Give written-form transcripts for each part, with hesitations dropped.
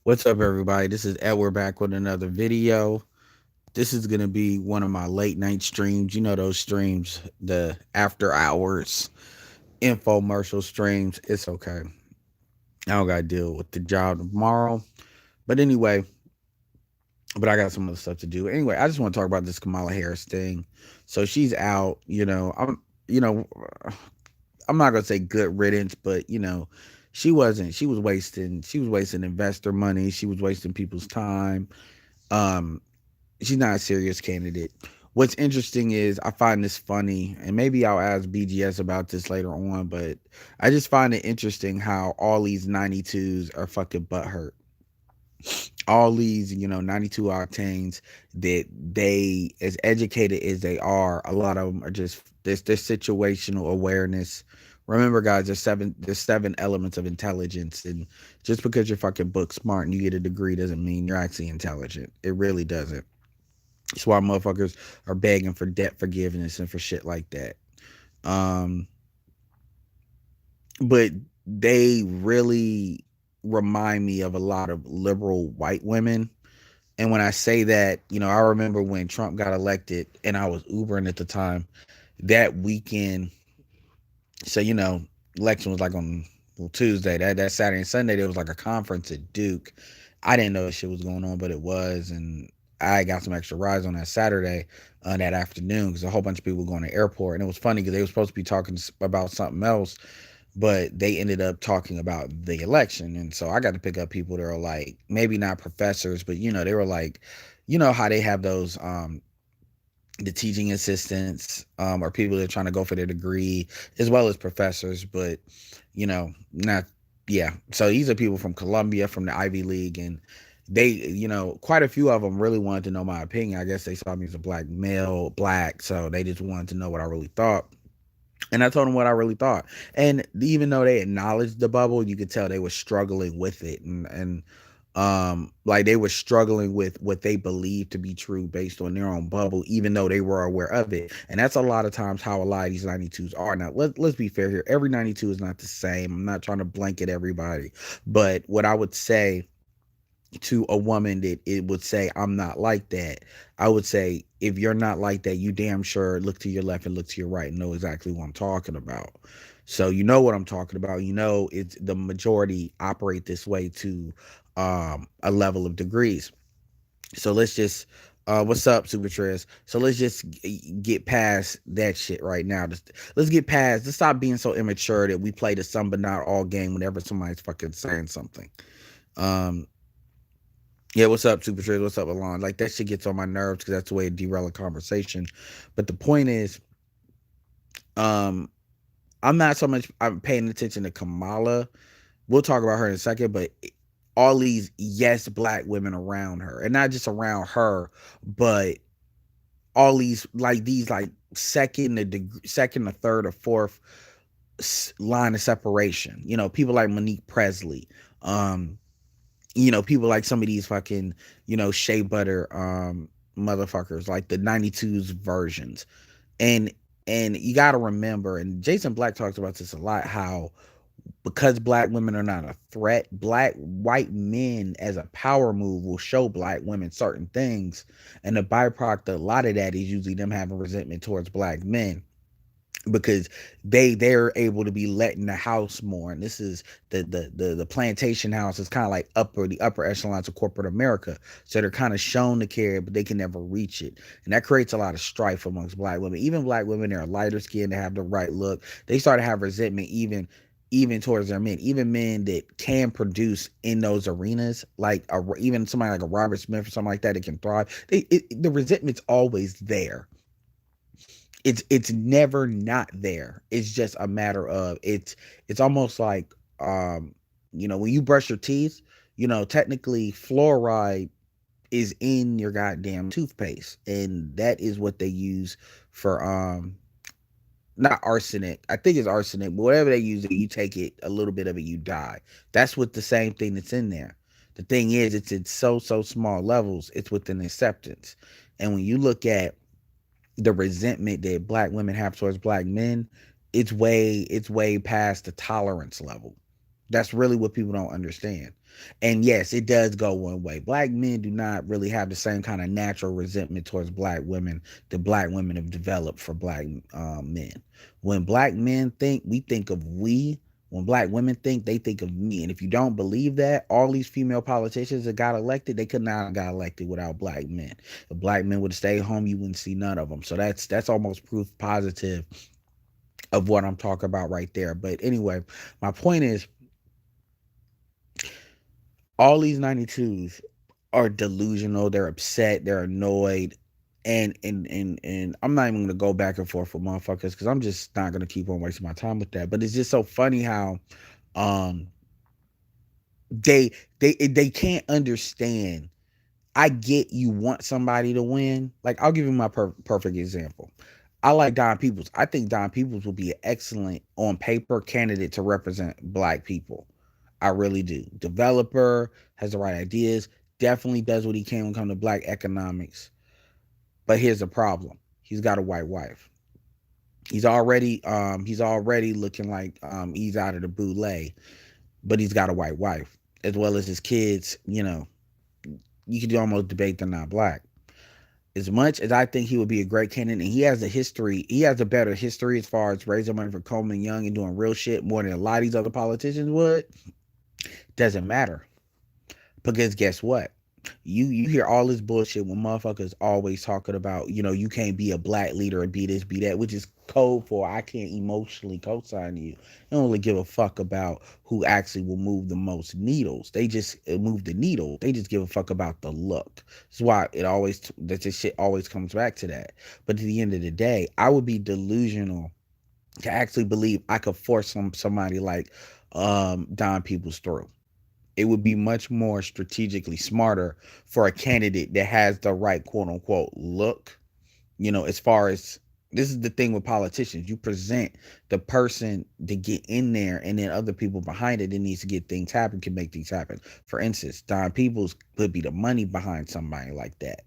What's up, everybody? This is Edward back with another video. This is going to be one of my late night streams. You know, those streams, the after hours infomercial streams. It's okay. I don't got to deal with the job tomorrow. But anyway, but I got some other stuff to do. Anyway, I just want to talk about this Kamala Harris thing. So she's out, you know, I'm not going to say good riddance, but she was wasting investor money. She was wasting people's time. Um, she's not a serious candidate. What's interesting is I find this funny, and maybe I'll ask BGS about this later on, but I just find it interesting how all these 92s are fucking butthurt. All these, 92 octanes that they, as educated as they are, a lot of them are just this situational awareness. Remember, guys, there's seven elements of intelligence, and just because you're fucking book smart and you get a degree doesn't mean you're actually intelligent. It really doesn't. That's why motherfuckers are begging for debt forgiveness and for shit like that. Um, but they really remind me of a lot of liberal white women. And when I say that, I remember when Trump got elected and I was Ubering at the time. That weekend, so election was like on Tuesday. That Saturday and Sunday there was like a conference at Duke. I didn't know shit was going on, but it was, and I got some extra rides on that Saturday, that afternoon, because a whole bunch of people were going to the airport, and it was funny because they were supposed to be talking about something else, but they ended up talking about the election, and so I got to pick up people that are like maybe not professors, but they were like, how they have those the teaching assistants, or people that are trying to go for their degree, as well as professors, but not, yeah. So these are people from Columbia, from the Ivy League, and they, quite a few of them really wanted to know my opinion. I guess they saw me as a black, so they just wanted to know what I really thought. And I told them what I really thought. And even though they acknowledged the bubble, you could tell they were struggling with it, and like they were struggling with what they believed to be true based on their own bubble, even though they were aware of it. And that's a lot of times how a lot of these 92s are. Now let's be fair here. Every 92 is not the same. I'm not trying to blanket everybody. But what I would say to a woman that it would say, I'm not like that, I would say, if you're not like that, you damn sure look to your left and look to your right and know exactly what I'm talking about. So you know what I'm talking about. It's the majority operate this way to a level of degrees. So let's just what's up, Super Trez? So let's just get past that shit right now. Let's get past. Let's stop being so immature that we play the some but not all game whenever somebody's fucking saying something. Um, yeah, what's up, Super Trez? What's up, Alon? Like that shit gets on my nerves because that's the way it derail a conversation. But the point is, um, I'm not so much I'm paying attention to Kamala. We'll talk about her in a second, but all these yes black women around her, and not just around her, but all these like second or third or fourth line of separation. People like Monique Presley. Um, people like some of these fucking, shea butter motherfuckers, like the 92s versions. And you got to remember, and Jason Black talks about this a lot, how because black women are not a threat, black white men as a power move will show black women certain things, and the byproduct of a lot of that is usually them having resentment towards black men, because they're able to be let in the house more. And this is the plantation house is kind of like the upper echelons of corporate America, so they're kind of shown to care but they can never reach it, and that creates a lot of strife amongst black women. Even black women that are lighter skinned, that have the right look, they start to have resentment even towards their men, even men that can produce in those arenas, like even somebody like a Robert Smith or something like that can thrive. The resentment's always there. It's never not there. It's just a matter of it's almost like, when you brush your teeth, technically fluoride is in your goddamn toothpaste, and that is what they use for not arsenic. I think it's arsenic, but whatever they use, you take it, a little bit of it, you die. That's what the same thing that's in there. The thing is, it's in so small levels. It's within acceptance, and when you look at the resentment that black women have towards black men, it's way past the tolerance level. That's really what people don't understand. And yes, it does go one way. Black men do not really have the same kind of natural resentment towards black women that black women have developed for black men. When black men think, we think of we. When black women think, they think of me. And if you don't believe that, all these female politicians that got elected, they could not have got elected without black men. If black men would have stayed home, you wouldn't see none of them. So that's almost proof positive of what I'm talking about right there. But anyway, my point is, all these 92s are delusional. They're upset. They're annoyed. And I'm not even gonna go back and forth with motherfuckers because I'm just not gonna keep on wasting my time with that. But it's just so funny how um they can't understand. I get you want somebody to win. Like I'll give you my perfect example. I like Don Peoples. I think Don Peoples will be an excellent on paper candidate to represent black people. I really do. Developer, has the right ideas, definitely does what he can when it comes to black economics. But here's the problem. He's got a white wife. He's already looking like he's out of the boule, but he's got a white wife. As well as his kids, you could almost debate they're not black. As much as I think he would be a great candidate, and he has a better history as far as raising money for Coleman Young and doing real shit more than a lot of these other politicians would, doesn't matter. Because guess what? You hear all this bullshit when motherfuckers always talking about, you can't be a black leader and be this, be that, which is code for I can't emotionally co-sign you. They don't really give a fuck about who actually will move the most needles. They just move the needle. They just give a fuck about the look. That's why this shit always comes back to that. But at the end of the day, I would be delusional to actually believe I could force somebody like Don Peoples through. It would be much more strategically smarter for a candidate that has the right quote unquote look. As far as this is the thing with politicians, you present the person to get in there, and then other people behind it that needs to get things happen can make things happen. For instance, Don Peoples could be the money behind somebody like that.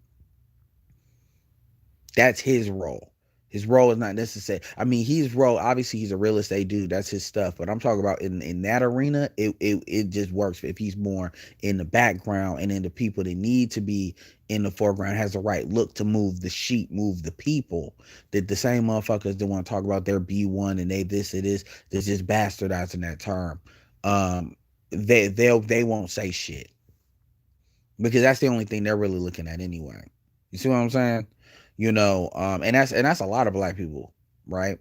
That's his role. His role is not necessary. I mean, his role, obviously, he's a real estate dude. That's his stuff. But I'm talking about in that arena, it just works if he's more in the background, and then the people that need to be in the foreground has the right look to move the sheep, move the people. That the same motherfuckers that want to talk about their B1 and they this, it is, that's just bastardizing that term. They won't say shit because that's the only thing they're really looking at anyway. You see what I'm saying? And that's a lot of black people, right?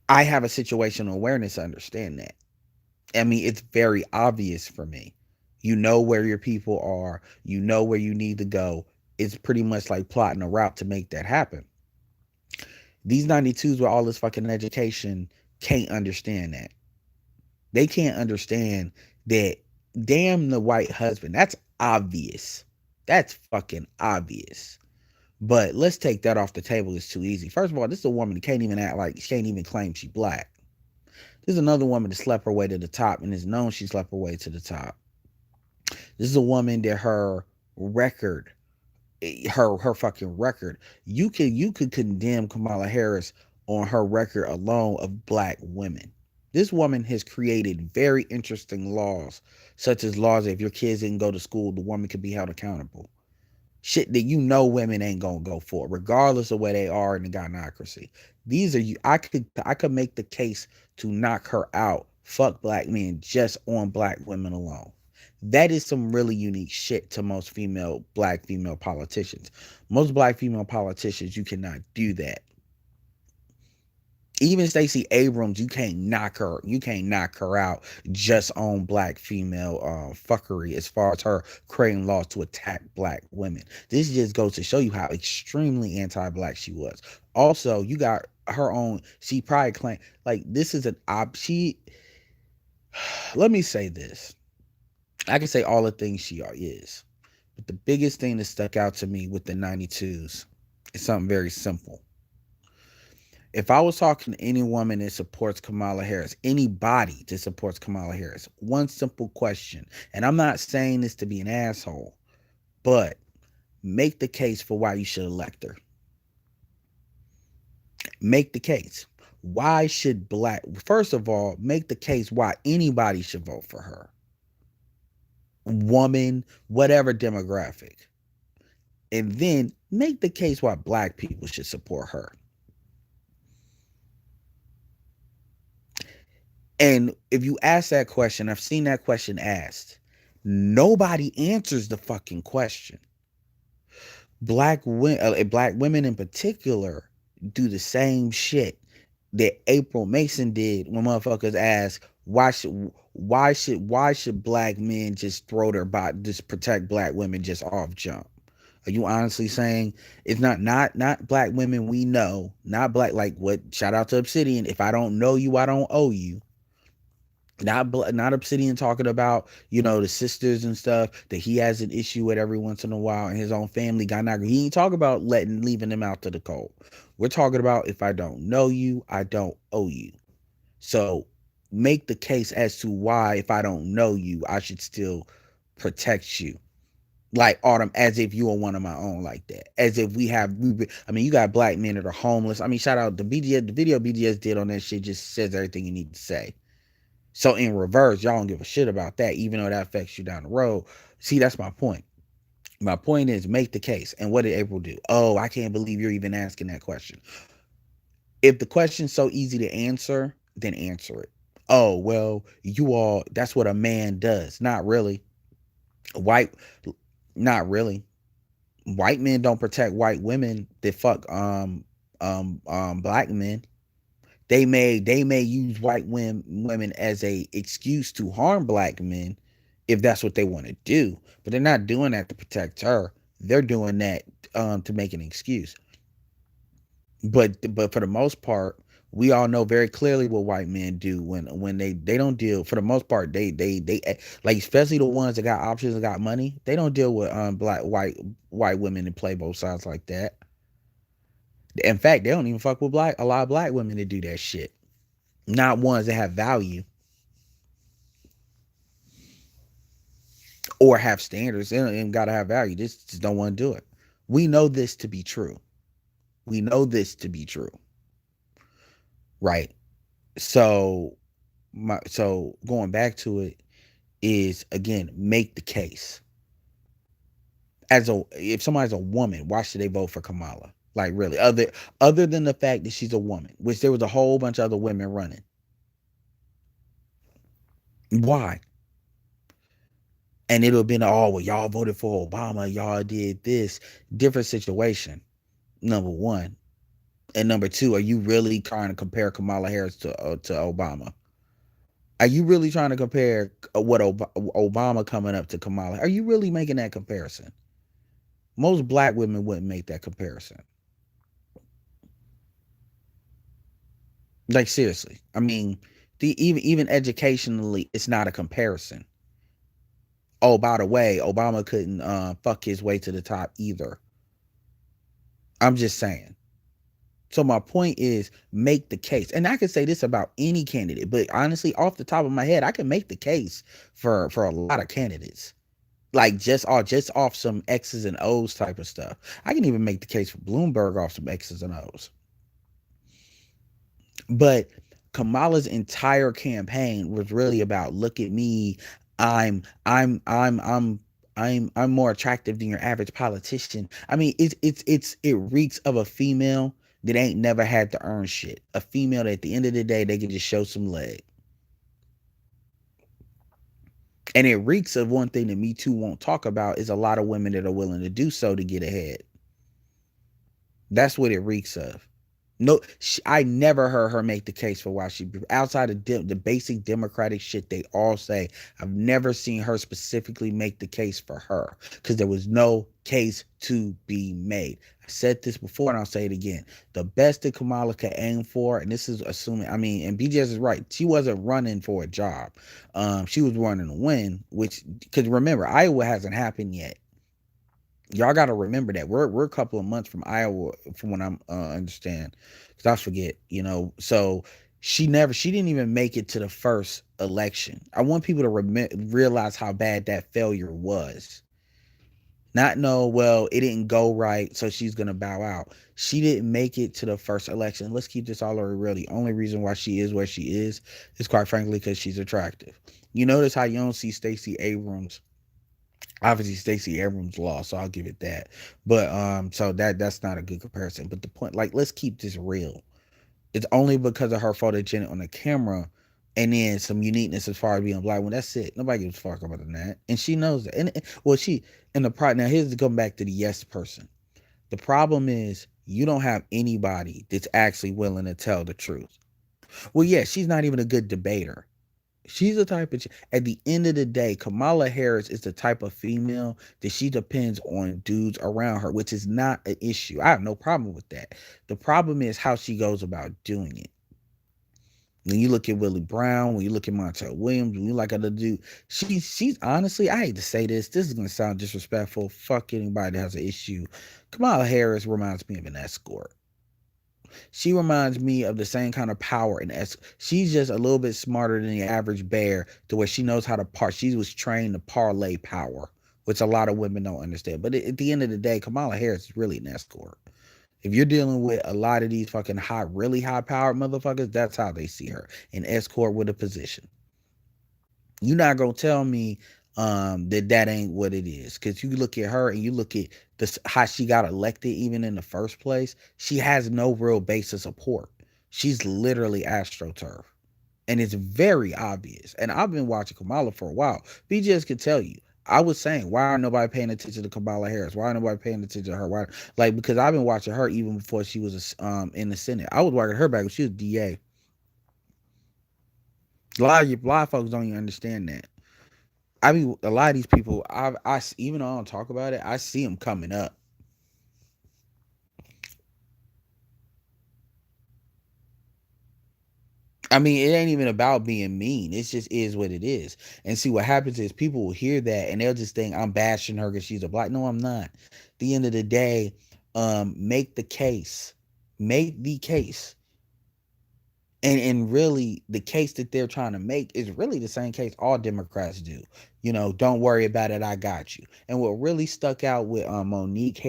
I have a situational awareness to understand that. I mean, it's very obvious for me. You know where your people are, you know where you need to go. It's pretty much like plotting a route to make that happen. These 92s with all this fucking education can't understand that. They can't understand that damn the white husband. That's obvious. That's fucking obvious. But let's take that off the table. It's too easy. First of all, this is a woman that can't even act like she can't even claim she's black. This is another woman that slept her way to the top and is known she slept her way to the top. This is a woman that her record, her fucking record, you could condemn Kamala Harris on her record alone of black women. This woman has created very interesting laws, such as laws that if your kids didn't go to school, the woman could be held accountable. Shit that women ain't gonna go for, regardless of where they are in the gynocracy. These are you. I could make the case to knock her out. Fuck black men just on black women alone. That is some really unique shit to most black female politicians. Most black female politicians, you cannot do that. Even Stacey Abrams, you can't knock her. You can't knock her out just on black female fuckery as far as her creating laws to attack black women. This just goes to show you how extremely anti-black she was. Also, you got her own. She probably claimed like this is an op. She. Let me say this. I can say all the things she is, but the biggest thing that stuck out to me with the 92s is something very simple. If I was talking to any woman that supports Kamala Harris, anybody that supports Kamala Harris, one simple question, and I'm not saying this to be an asshole, but make the case for why you should elect her. Make the case. Why should first of all, make the case why anybody should vote for her. woman, whatever demographic, and then make the case why black people should support her. And if you ask that question, I've seen that question asked. Nobody answers the fucking question. Black women in particular do the same shit that April Mason did when motherfuckers ask why should black men just throw their body, just protect black women just off jump? Are you honestly saying it's not black women we know, not black, like what, shout out to Obsidian, if I don't know you, I don't owe you. Not Obsidian talking about, the sisters and stuff that he has an issue with every once in a while in his own family. He ain't talking about leaving them out to the cold. We're talking about, if I don't know you, I don't owe you. So make the case as to why, if I don't know you, I should still protect you. Like Autumn, as if you are one of my own, like that. As if I mean, you got black men that are homeless. I mean, shout out the BGS, the video BGS did on that shit just says everything you need to say. So in reverse, y'all don't give a shit about that, even though that affects you down the road. See, that's my point. My point is, make the case. And what did April do? Oh, I can't believe you're even asking that question. If the question's so easy to answer, then answer it. Oh, well, that's what a man does. Not really. White, not really. White men don't protect white women that fuck black men. They may use white women as a excuse to harm black men if that's what they want to do, but they're not doing that to protect her. They're doing that to make an excuse. But for the most part, we all know very clearly what white men do when they don't deal. For the most part, they like, especially the ones that got options and got money. They don't deal with black white women and play both sides like that. In fact, they don't even fuck with a lot of black women that do that shit. Not ones that have value or have standards. They don't even gotta have value. They just don't want to do it. We know this to be true. We know this to be true. Right. So going back to it is, again, make the case. If somebody's a woman, why should they vote for Kamala? Like, really, other than the fact that she's a woman, which there was a whole bunch of other women running. Why? And it'll have been, oh, well, y'all voted for Obama, y'all did this. Different situation, number one. And number two, are you really trying to compare Kamala Harris to Obama? Are you really trying to compare Obama coming up to Kamala? Are you really making that comparison? Most black women wouldn't make that comparison. Like, seriously. I mean, even educationally, it's not a comparison. Oh, by the way, Obama couldn't fuck his way to the top either. I'm just saying. So my point is, make the case. And I can say this about any candidate, but honestly, off the top of my head, I can make the case for a lot of candidates. Like, just off some X's and O's type of stuff. I can even make the case for Bloomberg off some X's and O's. But Kamala's entire campaign was really about, look at me, I'm I'm I'm I'm I'm more attractive than your average politician. I mean, it reeks of a female that ain't never had to earn shit. A female that at the end of the day they can just show some leg. And it reeks of one thing that Me Too won't talk about, is a lot of women that are willing to do so to get ahead. That's what it reeks of. No, I never heard her make the case for why she, outside of the basic Democratic shit they all say. I've never seen her specifically make the case for her, because there was no case to be made. I said this before and I'll say it again. The best that Kamala could aim for, and this is assuming, I mean, and BJS is right, she wasn't running for a job. She was running to win, which, because remember, Iowa hasn't happened yet. Y'all got to remember that we're a couple of months from Iowa, from what I'm understand, because I forget, So she didn't even make it to the first election. I want people to realize how bad that failure was. Not know, well, it didn't go right, so she's gonna bow out. She didn't make it to the first election. Let's keep this all over real. The only reason why she is where she is quite frankly because she's attractive. You notice how you don't see Stacey Abrams Obviously, Stacey Abrams lost, so I'll give it that. But so that's not a good comparison. But the point, like, let's keep this real. It's only because of her photogenic on the camera, and then some uniqueness as far as being black. Well, that's it. Nobody gives a fuck about that, and she knows that. And well, she and the pro now here's to come back to the yes person. The problem is you don't have anybody that's actually willing to tell the truth. Well, yeah, she's not even a good debater. She's the type of at the end of the day, Kamala Harris is the type of female that she depends on dudes around her, which is not an issue. I have no problem with that. The problem is how she goes about doing it. When you look at Willie Brown, when you look at Montel Williams, when you like other dude, she's honestly, I hate to say this. This is gonna sound disrespectful. Fuck anybody that has an issue. Kamala Harris reminds me of an escort. She reminds me of the same kind of power and she's just a little bit smarter than the average bear to where she knows how to she was trained to parlay power, which a lot of women don't understand. But at the end of the day, Kamala Harris is really an escort. If you're dealing with a lot of these fucking high, really high powered motherfuckers, that's how they see her. An escort with a position. You're not gonna tell me that ain't what it is, because you look at her and you look at this how she got elected even in the first place. She has no real base of support. She's literally astroturf, and it's very obvious. And I've been watching Kamala for a while. BJs could tell you. I was saying, why aren't nobody paying attention to Kamala Harris? Why aren't nobody paying attention to her? Why, like, because I've been watching her even before she was in the Senate. I was watching her back when she was DA. A lot of folks don't even understand that. I mean, a lot of these people, even though I don't talk about it, I see them coming up. I mean, it ain't even about being mean. It just is what it is. And see, what happens is people will hear that and they'll just think I'm bashing her because she's a black. No, I'm not. At the end of the day, make the case. Make the case. And really the case that they're trying to make is really the same case all Democrats do. Don't worry about it, I got you. And what really stuck out with Monique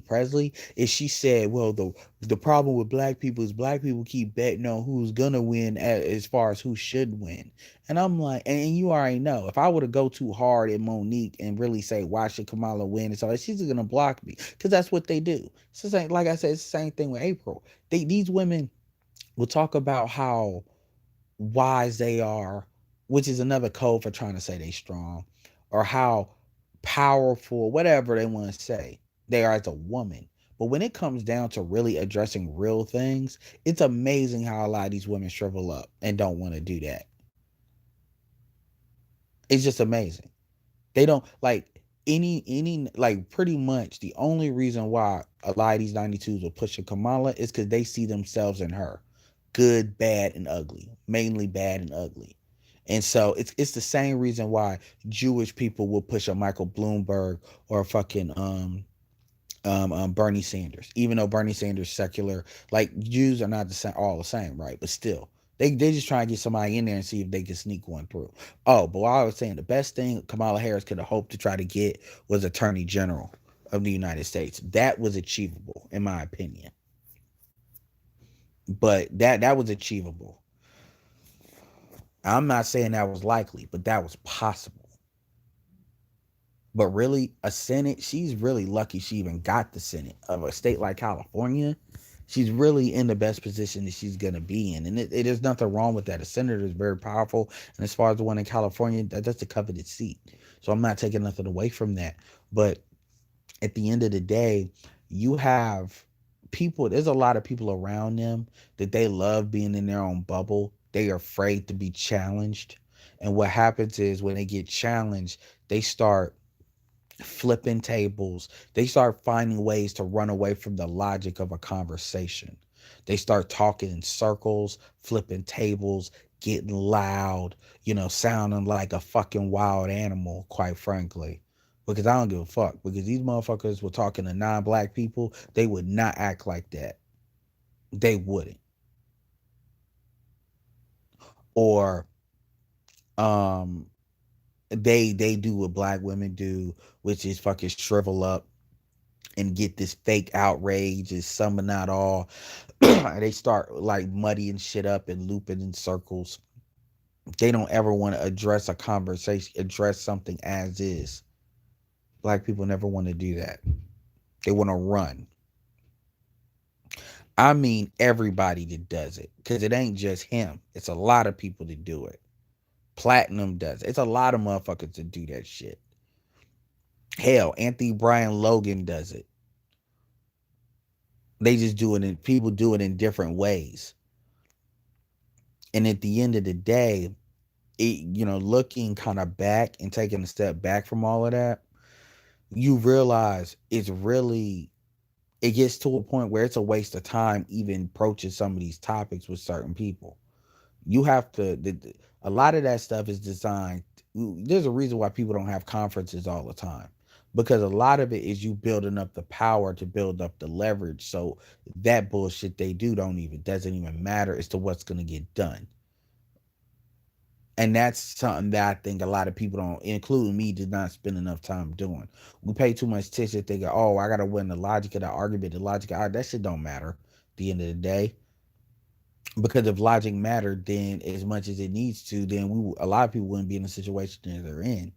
Presley, is she said, well, the problem with black people is black people keep betting on who's gonna win as far as who should win. And I'm like, and you already know, if I were to go too hard at Monique and really say why should Kamala win and so she's gonna block me, because that's what they do. It's the same, like I said, it's the same thing with April. These women will talk about how wise they are, which is another code for trying to say they strong, or how powerful, whatever they want to say, they are as a woman. But when it comes down to really addressing real things, it's amazing how a lot of these women shrivel up and don't want to do that. It's just amazing. They don't like any like pretty much the only reason why a lot of these 92s are pushing Kamala is because they see themselves in her. Good, bad, and ugly. Mainly bad and ugly. And so it's the same reason why Jewish people will push a Michael Bloomberg or a fucking Bernie Sanders, even though Bernie Sanders secular. Like, Jews are not the same, all the same, right? But still, they just try to get somebody in there and see if they can sneak one through. Oh, but while I was saying, the best thing Kamala Harris could have hoped to try to get was Attorney General of the United States. That was achievable, in my opinion. But that was achievable. I'm not saying that was likely, but that was possible. But really, a Senate, she's really lucky she even got the Senate of a state like California. She's really in the best position that she's going to be in. And there's nothing wrong with that. A senator is very powerful. And as far as the one in California, that's a coveted seat. So I'm not taking nothing away from that. But at the end of the day, you have people, there's a lot of people around them that they love being in their own bubble. They are afraid to be challenged. And what happens is when they get challenged, they start flipping tables. They start finding ways to run away from the logic of a conversation. They start talking in circles, flipping tables, getting loud, sounding like a fucking wild animal, quite frankly. Because I don't give a fuck. Because these motherfuckers were talking to non-black people, they would not act like that. They wouldn't. Or um they do what black women do, which is fucking shrivel up and get this fake outrage. Is some but not all. They start like muddying shit up and looping in circles. They don't ever want to address a conversation, address something as is. Black people never want to do that. They want to run. I mean, everybody that does it, because it ain't just him. It's a lot of people that do it. Platinum does it. It's a lot of motherfuckers that do that shit. Hell, Anthony Brian Logan does it. They just do it, and people do it in different ways. And at the end of the day, looking kind of back and taking a step back from all of that, you realize it gets to a point where it's a waste of time even approaching some of these topics with certain people. You have to, a lot of that stuff is designed. There's a reason why people don't have conferences all the time, because a lot of it is you building up the power to build up the leverage. So that bullshit they do don't even doesn't even matter as to what's going to get done. And that's something that I think a lot of people don't, including me, did not spend enough time doing. We pay too much attention thinking, oh, I gotta win the logic of the argument, the logic of that shit don't matter at the end of the day. Because if logic mattered then as much as it needs to, then a lot of people wouldn't be in the situation that they're in.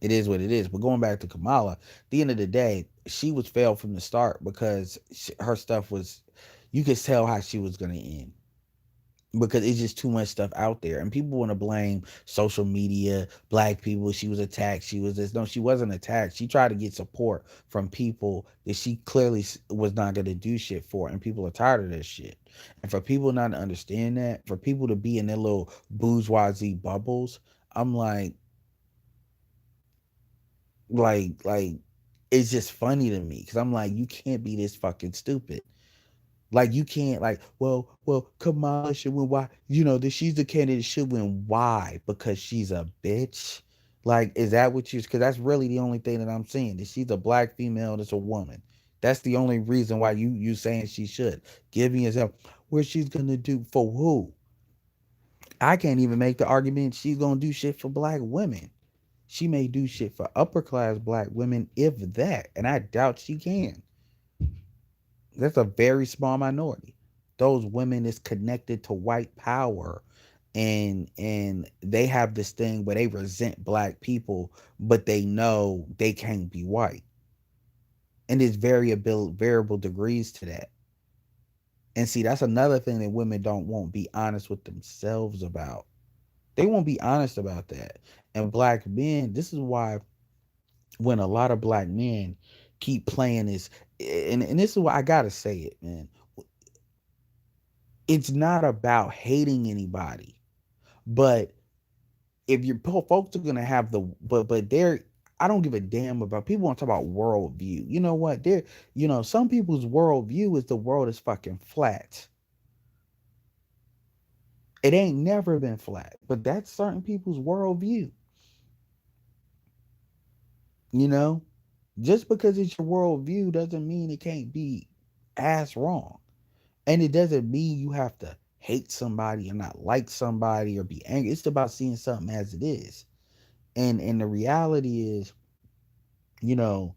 It is what it is. But going back to Kamala, at the end of the day, she was failed from the start because her stuff was, you could tell how she was gonna end, because it's just too much stuff out there, and people want to blame social media, black people. She was attacked, she was this. No, she wasn't attacked. She tried to get support from people that she clearly was not going to do shit for, and people are tired of this shit. And for people not to understand that, for people to be in their little bourgeoisie bubbles, I'm like it's just funny to me, because I'm like, you can't be this fucking stupid. Like, you can't, like, well, Kamala should win. Why? That she's the candidate should win. Why? Because she's a bitch. Like, is that what you? Because that's really the only thing that I'm saying. That she's a black female. That's a woman. That's the only reason why you saying she should. Give me yourself. Where she's gonna do for who? I can't even make the argument she's gonna do shit for black women. She may do shit for upper class black women, if that, and I doubt she can. That's a very small minority. Those women is connected to white power, and they have this thing where they resent black people, but they know they can't be white. And there's variable degrees to that. And see, that's another thing that women don't won't be honest with themselves about. They won't be honest about that. And black men, this is why when a lot of black men keep playing this, and this is why I gotta say it, man. It's not about hating anybody, but if your folks are gonna have the, but they're, I don't give a damn about people want to talk about worldview. You know what? Some people's worldview is the world is fucking flat. It ain't never been flat, but that's certain people's worldview. You know, just because it's your worldview doesn't mean it can't be ass wrong. And it doesn't mean you have to hate somebody or not like somebody or be angry. It's about seeing something as it is. And the reality is, you know,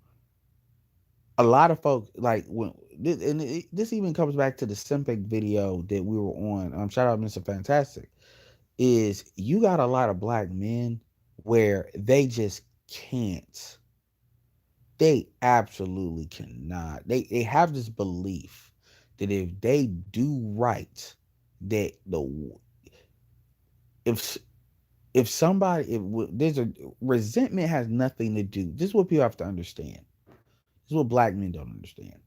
a lot of folks like when this even comes back to the Simpic video that we were on. Shout out Mr. Fantastic. Is you got a lot of black men where they just can't. They absolutely cannot. They have this belief that if they do right, that if if somebody if there's a resentment has nothing to do. This is what people have to understand. This is what black men don't understand.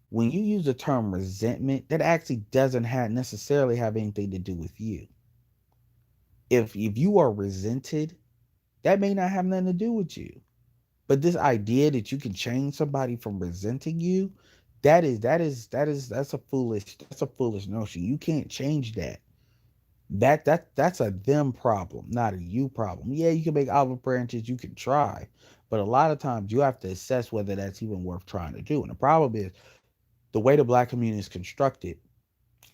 When you use the term resentment, that actually doesn't have necessarily have anything to do with you. If you are resented, that may not have nothing to do with you. But this idea that you can change somebody from resenting you, that's a foolish notion. You can't change that. That's a them problem, not a you problem. Yeah, you can make olive branches, you can try, but a lot of times you have to assess whether that's even worth trying to do. And the problem is the way the black community is constructed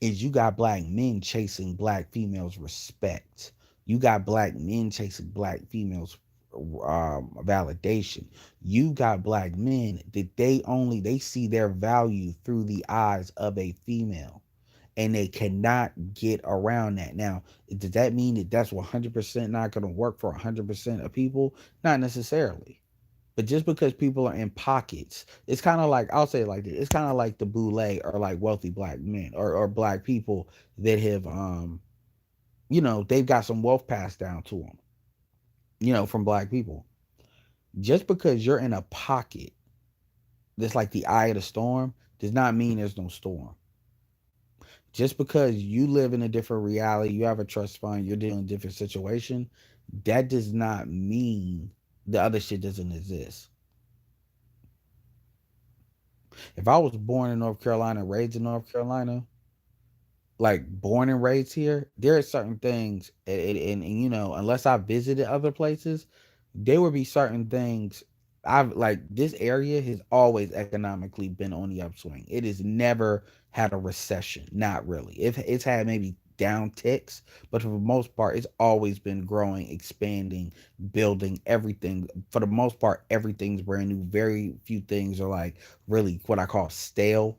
is you got black men chasing black females respect. You got black men chasing black females validation. You got black men that they see their value through the eyes of a female, and they cannot get around that. Now, does that mean that that's 100% not going to work for 100% of people? Not necessarily. But just because people are in pockets, it's kind of like, I'll say it like this: it's kind of like the boule or like wealthy black men or black people that have they've got some wealth passed down to them, from black people. Just because you're in a pocket that's like the eye of the storm does not mean there's no storm. Just because you live in a different reality, you have a trust fund, you're dealing with a different situation, that does not mean the other shit doesn't exist. If I was born in North Carolina, raised in North Carolina, like born and raised here, there are certain things, and unless I visited other places, there would be certain things. I've like this area has always economically been on the upswing. It has never had a recession, not really. It's had maybe down ticks, but for the most part, it's always been growing, expanding, building everything. For the most part, everything's brand new. Very few things are like really what I call stale.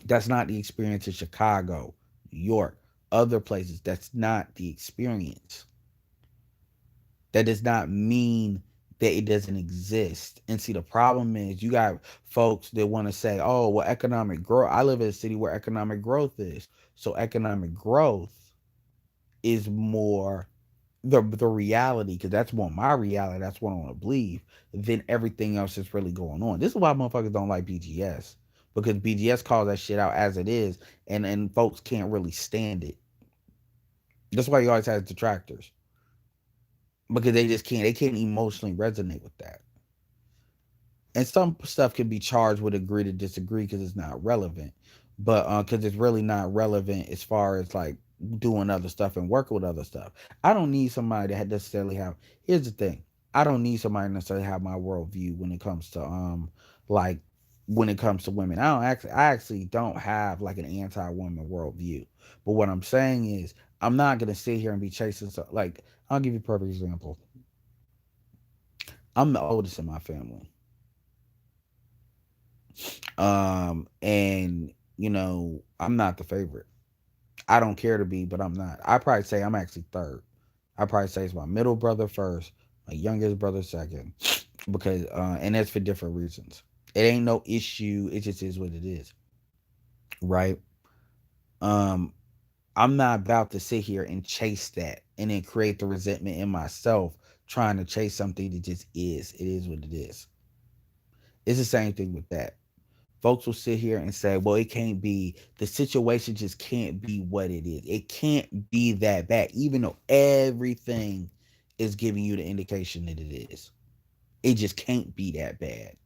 That's not the experience in Chicago, New York, other places. That's not the experience. That does not mean that it doesn't exist. And see, the problem is you got folks that want to say, oh, well, economic growth. I live in a city where economic growth is. So economic growth is more the reality, because that's more my reality. That's what I want to believe. Than everything else that's really going on. This is why motherfuckers don't like BGS. Because BGS calls that shit out as it is, and folks can't really stand it. That's why you always have detractors, because they can't emotionally resonate with that. And some stuff can be charged with agree to disagree because it's not relevant, but because it's really not relevant as far as like doing other stuff and working with other stuff. I don't need somebody that necessarily have. Here's the thing: I don't need somebody to necessarily have my worldview when it comes to like when it comes to women. I actually don't have like an anti-woman worldview. But what I'm saying is I'm not gonna sit here and be chasing stuff. Like, I'll give you a perfect example. I'm the oldest in my family. And I'm not the favorite. I don't care to be, but I'm not. I probably say I'm actually third. I probably say it's my middle brother first, my youngest brother second, because and that's for different reasons. It ain't no issue. It just is what it is, right? Um, I'm not about to sit here and chase that and then create the resentment in myself trying to chase something that just is. It is what it is. It's the same thing with that. Folks will sit here and say, well, it can't be, the situation just can't be what it is. It can't be that bad, even though everything is giving you the indication that it is. It just can't be that bad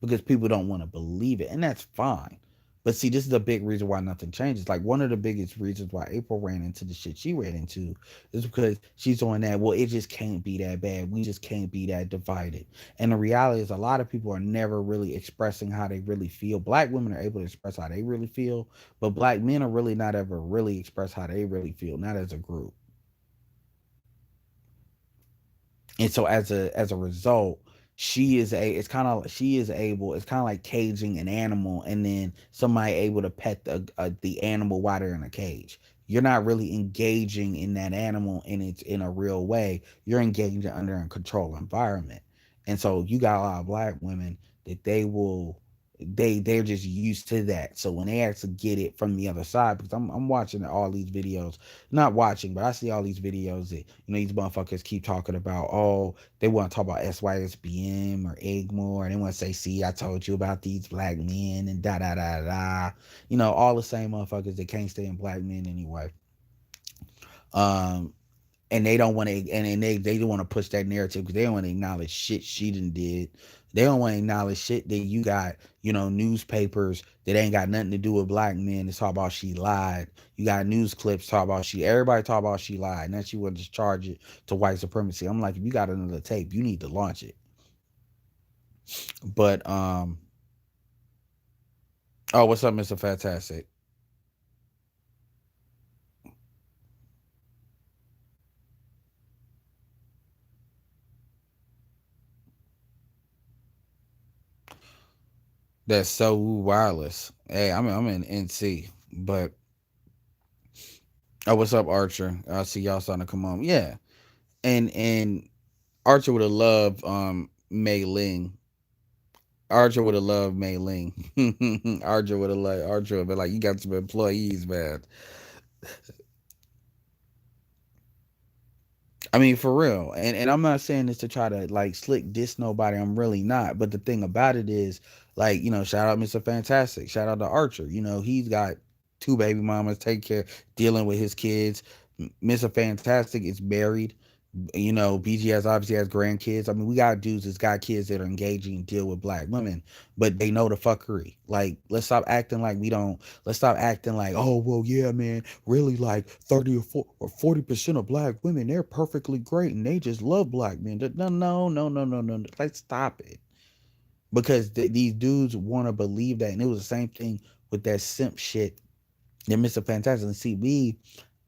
because people don't want to believe it, and that's fine. But see, this is a big reason why nothing changes. Like, one of the biggest reasons why April ran into the shit she ran into is because she's on that. Well, it just can't be that bad. We just can't be that divided. And the reality is, a lot of people are never really expressing how they really feel. Black women are able to express how they really feel, but black men are really not ever really express how they really feel, not as a group. And so as a result, she is able, it's kind of like caging an animal and then somebody able to pet the animal while they're in a cage. You're not really engaging in that animal and it's in a real way. You're engaging under a controlled environment. And so you got a lot of black women that they're just used to that. So when they actually get it from the other side, because I'm watching all these videos, not watching, but I see all these videos that these motherfuckers keep talking about. Oh, they want to talk about SYSBM or Egmore, and they want to say, "See, I told you about these black men," and da da da da. All the same motherfuckers that can't stand black men anyway. Um, and they don't want to, and they don't want to push that narrative because they don't want to acknowledge shit she done did. They don't want to acknowledge shit that you got, newspapers that ain't got nothing to do with black men to talk about she lied. You got news clips talk about everybody talk about she lied, and then she would just charge it to white supremacy. I'm like, if you got another tape, you need to launch it. But oh, what's up, Mr. Fantastic? That's so wireless. Hey, I'm in NC, but oh, what's up, Archer? I see y'all starting to come on. Yeah, and Archer would have loved Mei Ling. Archer would have loved Mei Ling. Archer would have loved Archer would be like, you got some employees, man. I mean, for real. And I'm not saying this to try to like slick diss nobody. I'm really not. But the thing about it is, like, shout out Mr. Fantastic. Shout out to Archer. He's got two baby mamas, take care, dealing with his kids. Mr. Fantastic is married. BGS obviously has grandkids. I mean, we got dudes that's got kids that are engaging and deal with black women, but they know the fuckery. Like, let's stop acting like we don't. Let's stop acting like, oh well, yeah, man. Really, like 30 or 40% of black women, they're perfectly great and they just love black men. No, no, no, no, no, no. Let's stop it because these dudes want to believe that, and it was the same thing with that simp shit. That Mr. Fantastic. And see,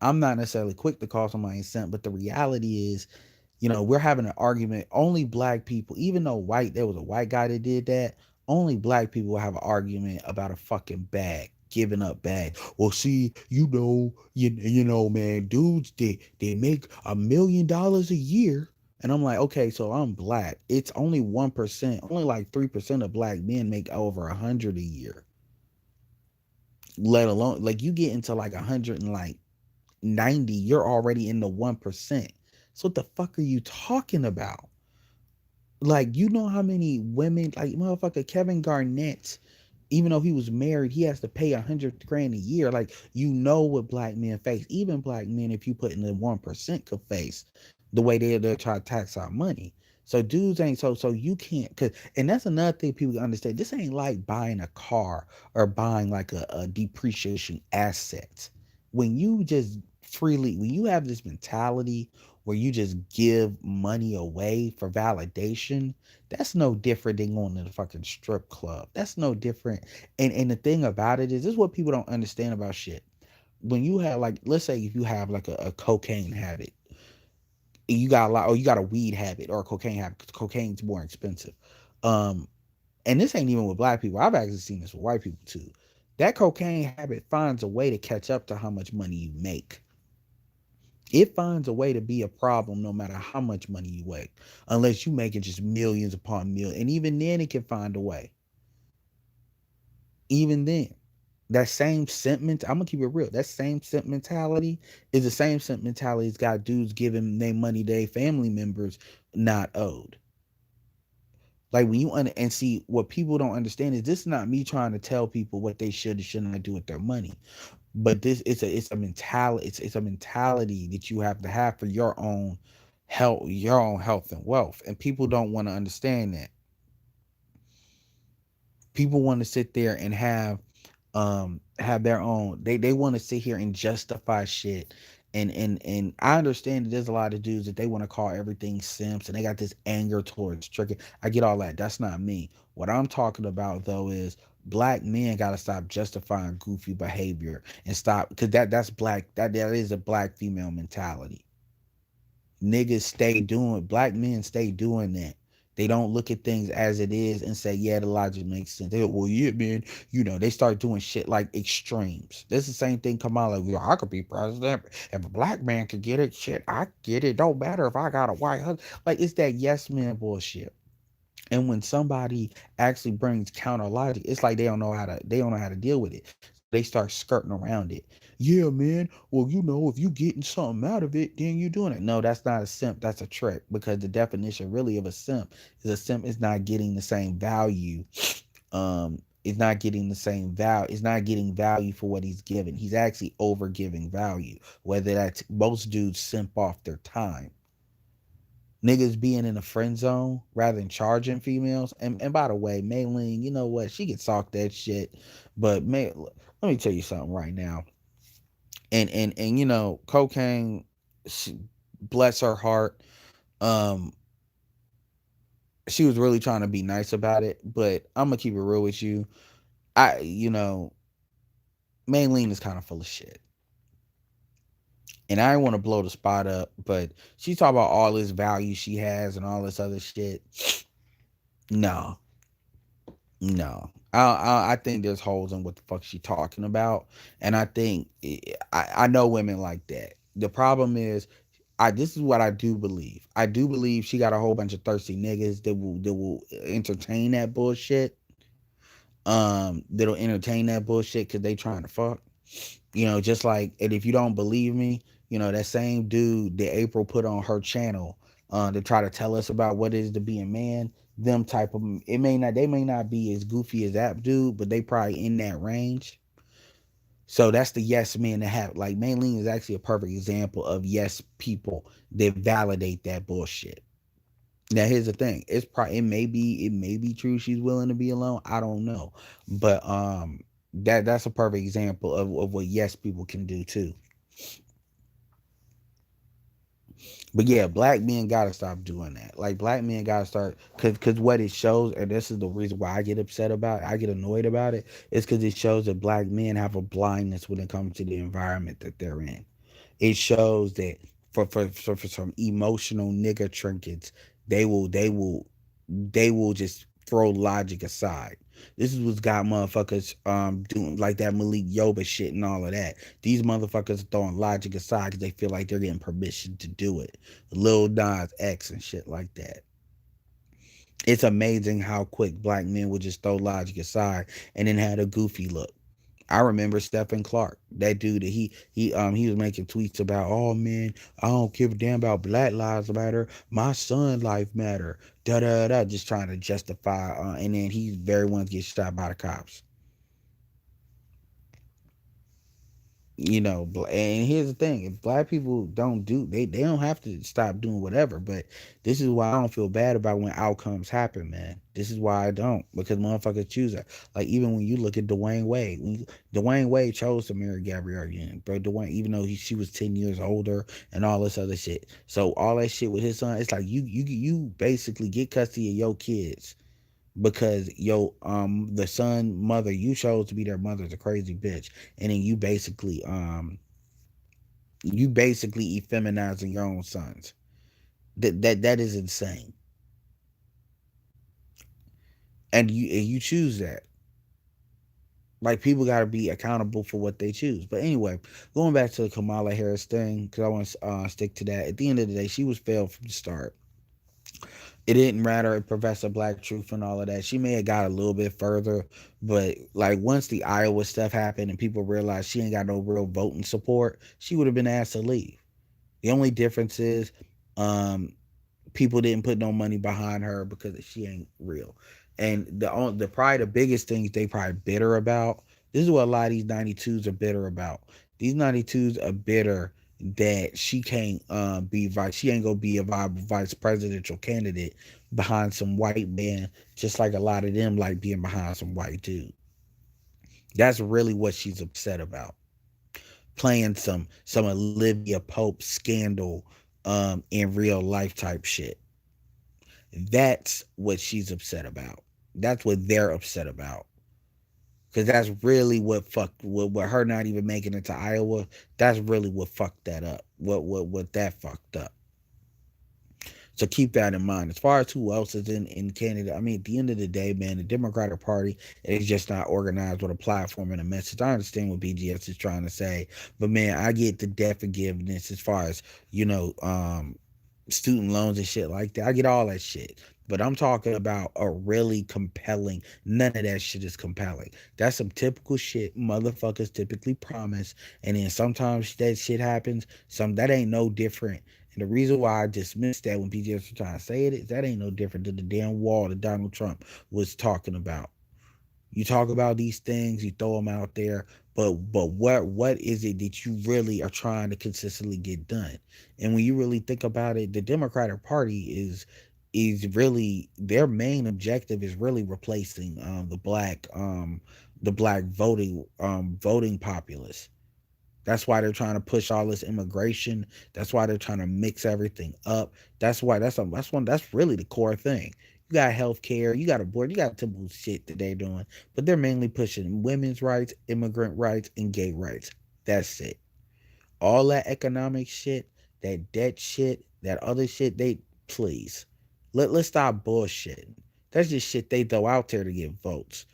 I'm not necessarily quick to call somebody a simp, but the reality is we're having an argument. Only black people, even though there was a white guy that did that, only black people will have an argument about a fucking bag, giving up bag. Well, see, man, dudes, they make $1 million a year. And I'm like, okay, so I'm black. It's only 1%, only like 3% of black men make over 100 a year. Let alone like you get into like 100 and like 90, you're already in the 1%. So what the fuck are you talking about? Like, how many women, like motherfucker Kevin Garnett, even though he was married, he has to pay 100 grand a year. Like, what black men face. Even black men, if you put in the 1%, could face the way they'll try to tax our money. So dudes ain't so you can't and that's another thing people understand. This ain't like buying a car or buying like a depreciation asset. When you have this mentality where you just give money away for validation, that's no different than going to the fucking strip club. That's no different. And the thing about it is, this is what people don't understand about shit. When you have like, let's say if you have like a cocaine habit, you got a lot, or you got a weed habit or a cocaine habit, 'cause cocaine's more expensive. Um, and this ain't even with black people. I've actually seen this with white people too. That cocaine habit finds a way to catch up to how much money you make. It finds a way to be a problem no matter how much money you make, unless you making just millions upon millions. And even then, it can find a way. Even then, that same sentiment, I'm gonna keep it real. That same simp mentality is the same simp mentality that's got dudes giving their money to their family members not owed. Like when and see what people don't understand is this is not me trying to tell people what they should and should not do with their money. But this it's a mentality, it's a mentality that you have for your own health and wealth. And people don't want to understand that. People want to sit there and have their own, they want to sit here and justify shit. And I understand that there's a lot of dudes that they want to call everything simps and they got this anger towards tricking. I get all that. That's not me. What I'm talking about though is black men got to stop justifying goofy behavior and stop, because that's black, that is a black female mentality. Niggas stay doing, black men stay doing that. They don't look at things as it is and say, yeah, the logic makes sense. They go, well, yeah, man, they start doing shit like extremes. That's the same thing Kamala. I could be president. If a black man could get it, shit, I get it. Don't matter if I got a white husband. Like, it's that yes man bullshit. And when somebody actually brings counter logic, it's like they don't know how to deal with it. They start skirting around it. Yeah, man. Well, if you getting something out of it, then you doing it. No, that's not a simp. That's a trick. Because the definition really of a simp is not getting the same value. Is not getting the same value. Is not getting value for what he's giving. He's actually over giving value. Whether that's, most dudes simp off their time. Niggas being in the friend zone rather than charging females. And by the way, Maylene, you know what? She can talk that shit. But let me tell you something right now. And cocaine, she, bless her heart. Um, she was really trying to be nice about it. But I'm gonna keep it real with you. Maylene is kind of full of shit. And I don't want to blow the spot up, but she talk about all this value she has and all this other shit. No, no, I think there's holes in what the fuck she talking about, and I think I know women like that. The problem is, This is what I do believe. I do believe she got a whole bunch of thirsty niggas that will entertain that bullshit. That'll entertain that bullshit because they trying to fuck. Just like, and if you don't believe me, that same dude that April put on her channel to try to tell us about what it is to be a man, them type of, they may not be as goofy as that dude, but they probably in that range. So that's the yes men that have, like, Maylene is actually a perfect example of yes people that validate that bullshit. Now here's the thing. It may be true she's willing to be alone. I don't know. But that's a perfect example of what yes people can do too. But yeah, black men gotta stop doing that. Like, black men gotta start, cause what it shows, and this is the reason why I get upset about it, I get annoyed about it, is because it shows that black men have a blindness when it comes to the environment that they're in. It shows that for some emotional nigga trinkets, they will just throw logic aside. This is what's got motherfuckers doing like that Malik Yoba shit and all of that. These motherfuckers are throwing logic aside because they feel like they're getting permission to do it. Lil Nas X and shit like that. It's amazing how quick black men would just throw logic aside and then had a goofy look. I remember Stephen Clark, that dude that he was making tweets about, oh man, I don't give a damn about Black Lives Matter, my son life matter, da da da, just trying to justify, and then he very once gets shot by the cops. And here's the thing: if black people don't do, they don't have to stop doing whatever. But this is why I don't feel bad about when outcomes happen, man. This is why I don't, because motherfuckers choose that. Like, even when you look at Dwayne Wade, Dwayne Wade chose to marry Gabrielle Union, bro. Dwayne, even though she was 10 years older and all this other shit, so all that shit with his son, it's like you basically get custody of your kids because the son mother you chose to be their mother is a crazy bitch, and then you basically effeminizing your own sons. That is insane, and you choose that. Like, people got to be accountable for what they choose. But anyway, going back to the Kamala Harris thing, because I want to stick to that. At the end of the day, she was failed from the start. It didn't matter if Professor Black Truth and all of that. She may have got a little bit further, but like, once the Iowa stuff happened and people realized she ain't got no real voting support, she would have been asked to leave. The only difference is, um, people didn't put no money behind her because she ain't real. And the probably the biggest things they probably bitter about. This is what a lot of these 92s are bitter about. These 92s are bitter that she can't be vice. She ain't gonna be a viable vice presidential candidate behind some white man, just like a lot of them like being behind some white dude. That's really what she's upset about. Playing some Olivia Pope scandal in real life type shit. That's what she's upset about. That's what they're upset about. Because that's really what fucked, what her not even making it to Iowa. That's really what fucked that up. What that fucked up. So keep that in mind. As far as who else is in Canada, I mean, at the end of the day, man, the Democratic Party is just not organized with a platform and a message. I understand what BGS is trying to say, but man, I get the debt forgiveness as far as, student loans and shit like that. I get all that shit. But I'm talking about a really compelling. None of that shit is compelling. That's some typical shit motherfuckers typically promise, and then sometimes that shit happens. That ain't no different. And the reason why I dismissed that when PJs were trying to say it is that ain't no different than the damn wall that Donald Trump was talking about. You talk about these things, you throw them out there, but what is it that you really are trying to consistently get done? And when you really think about it, the Democratic Party is really, their main objective is really replacing the black voting populace. That's why they're trying to push all this immigration. That's why they're trying to mix everything up. That's really the core thing. You got healthcare, you got abortion, you got typical shit that they're doing, but they're mainly pushing women's rights, immigrant rights, and gay rights. That's it. All that economic shit, that debt shit, that other shit, they please. Let's stop bullshitting. That's just shit they throw out there to get votes.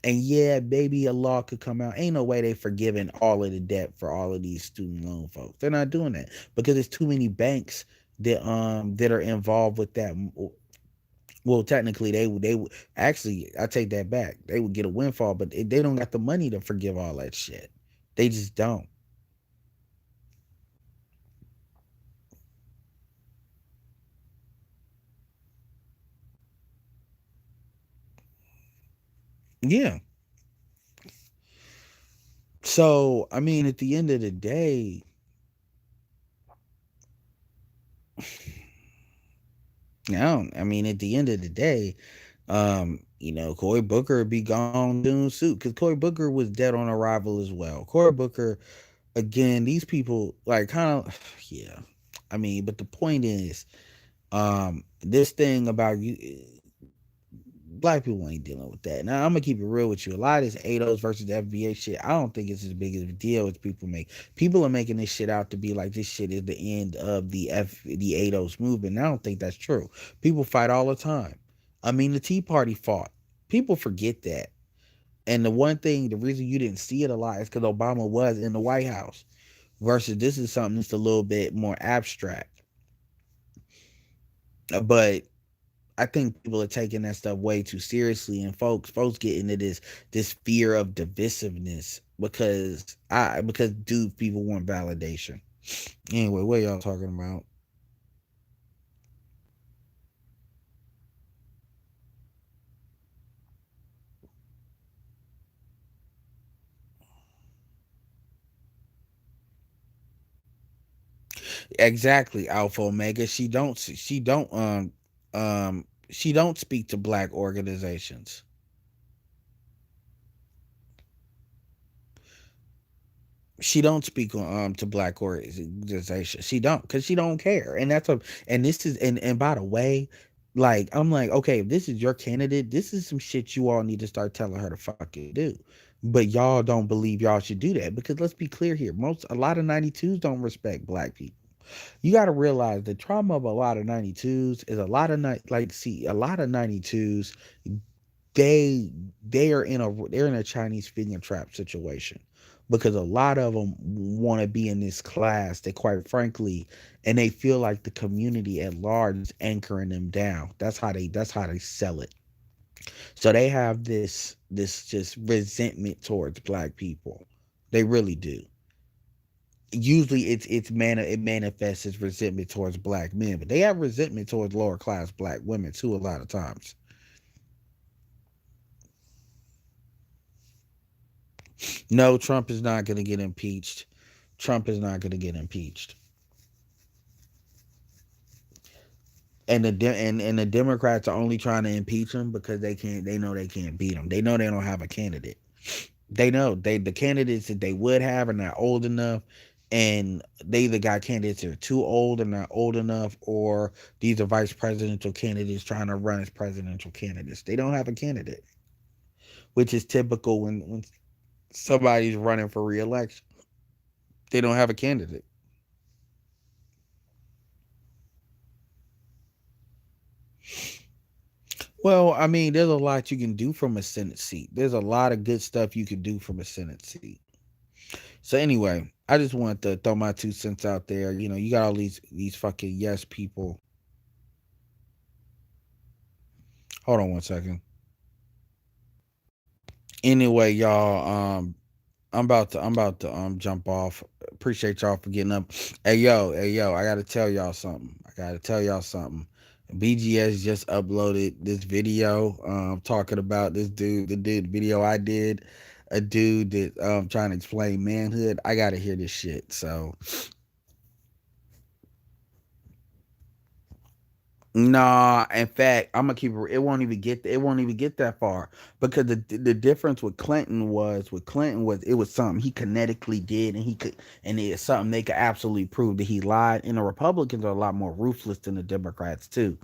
And yeah, maybe a law could come out. Ain't no way they forgiving all of the debt for all of these student loan folks. They're not doing that because there's too many banks that are involved with that. Well, technically, they would actually. I take that back. They would get a windfall, but they don't got the money to forgive all that shit. They just don't. Yeah. So I mean, at the end of the day, I mean, at the end of the day, Cory Booker would be gone soon too, because Cory Booker was dead on arrival as well. Cory Booker, again, these people like kind of, yeah. I mean, but the point is, this thing about you, black people ain't dealing with that. Now I'm gonna keep it real with you. A lot of this ADOS versus the FBA shit, I don't think it's as big of a deal as people make. People are making this shit out to be like this shit is the end of the ADOS movement. And I don't think that's true. People fight all the time. I mean, the Tea Party fought. People forget that. And the one thing, the reason you didn't see it a lot is because Obama was in the White House. Versus this is something that's a little bit more abstract. But I think people are taking that stuff way too seriously, and folks get into this fear of divisiveness because dude, people want validation. Anyway, what y'all talking about? Exactly, Alpha Omega. She don't speak to black organizations. She don't speak to black organizations. She don't, because she don't care. And that's a and this is and by the way, like I'm like, okay, if this is your candidate, this is some shit you all need to start telling her to fucking do. But y'all don't believe y'all should do that, because let's be clear here. A lot of 92s don't respect black people. You got to realize the trauma of a lot of 92s is a lot of a lot of 92s, they they're in a Chinese finger trap situation, because a lot of them want to be in this class that, quite frankly, and they feel like the community at large is anchoring them down. That's how they sell it. So they have this just resentment towards black people. They really do. Usually it manifests as resentment towards black men, but they have resentment towards lower class black women too a lot of times. No, Trump is not going to get impeached. Trump is not going to get impeached. And the Democrats are only trying to impeach him because they know they can't beat him. They know they don't have a candidate. They know the candidates that they would have are not old enough, and they either got candidates that are too old and not old enough, or these are vice presidential candidates trying to run as presidential candidates. They don't have a candidate, which is typical when somebody's running for reelection. They don't have a candidate. Well, I mean, there's a lot you can do from a Senate seat. There's a lot of good stuff you can do from a Senate seat. So anyway, I just wanted to throw my 2 cents out there. You got all these fucking yes people. Hold on one second. Anyway, y'all, I'm about to jump off. Appreciate y'all for getting up. Hey yo, I gotta tell y'all something. BGS just uploaded this video talking about this dude, the dude video I did, a dude that trying to explain manhood. I gotta hear this shit. So nah, in fact, I'm gonna keep it. It won't even get that far, because the difference with Clinton was it was something he kinetically did, and it's something they could absolutely prove that he lied. And the Republicans are a lot more ruthless than the Democrats too.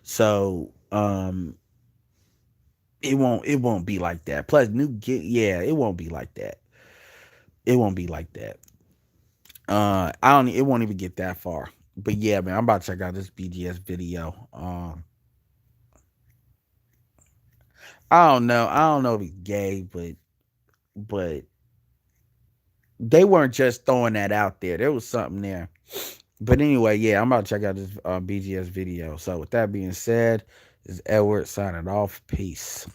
So it won't be like that. Plus, yeah, it won't be like that. It won't be like that. I don't. It won't even get that far. But yeah, man, I'm about to check out this BGS video. I don't know. I don't know if he's gay, but they weren't just throwing that out there. There was something there. But anyway, yeah, I'm about to check out this BGS video. So with that being said, this is Edward signing off. Peace.